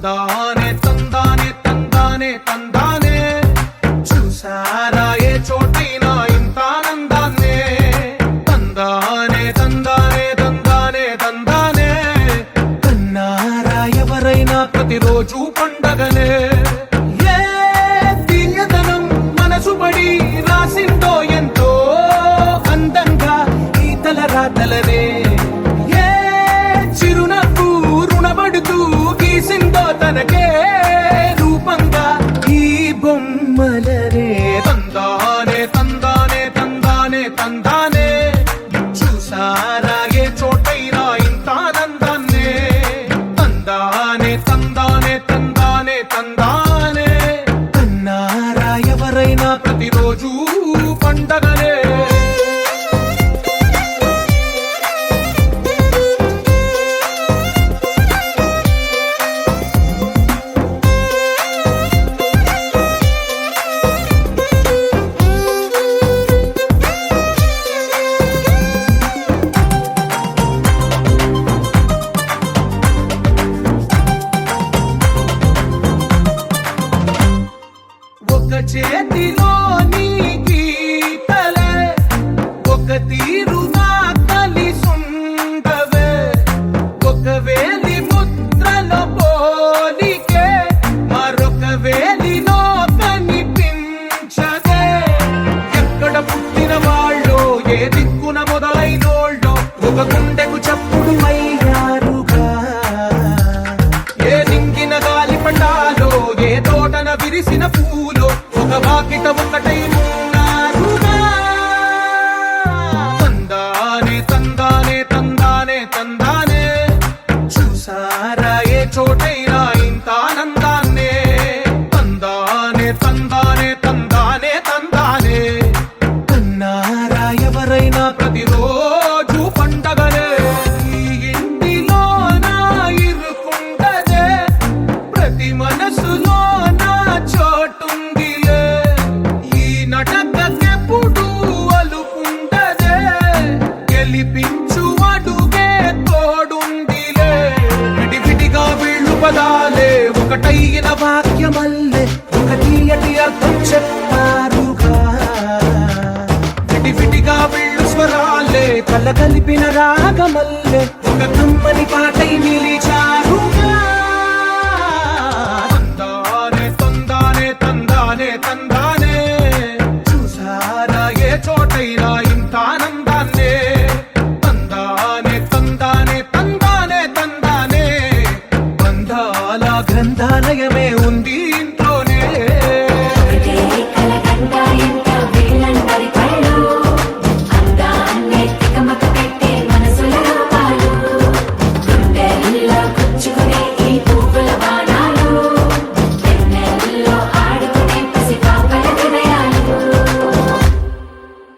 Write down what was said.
తందానే తందానే తందానే తందానే చూసారా ఏ చోటైనా ఇంత ఆనందాన్నే తందానే తందానే తందానే తందానే కన్నారా ఎవరైనా ప్రతిరోజు పండగనే ఏ తీయదనం మనసు పడి రాసిందో ఎంతో అందంగా ఈ తల రాతలనే తనకే రూపంగా ఈ బొమ్మలనే తందానే తందానే తందానే తందానే చూసారా ఏ చోటైనా ఇంత ఆనందాన్నే తందానే తందానే తందానే తందానే కన్నారా ఎవరైనా ప్రతిరోజు పండగనే చేతిలో నీ గీతలే ఒక తీరుగా కలిసుండవే ఒక వేలి ముద్రలో పోలికే మరొక వేలిలో కనిపించదే ఎక్కడ పుట్టిన వాళ్ళో ఏ దిక్కున మొదలైనోళ్ళో ఒక గుండెకు చప్పుడు అయ్యారుగా ఏ నింగిన గాలి పండాలో ఏ తోటన విరిసిన పూలో ఒక వాకిట ఒకటై ఉన్నారుగా తందానే తందానే తందానే తందానే చూసారా ఏ చోటైనా ఇంత ఆనందాన్నే తందానే తందానే తందానే తందానే కన్నారా ఎవరైనా ప్రతిరోజు పండగనే ఈ ఇంటిలో నా ఇరుకుండదే ప్రతి మనసులో నా చోటుంది నటకెప్పుడు అలుపుండదే గెలిపించు అడుగే తోడుందిలే విడివిడిగా వీళ్ళు పదాలే ఒకటైన వాక్యమల్లే ఒక తీయటి అర్థం చెప్పారుగా విడివిడిగా వీళ్ళు స్వరాలే కలగలిపిన రాగమల్లే ఒక కమ్మని పాటై నిలిచా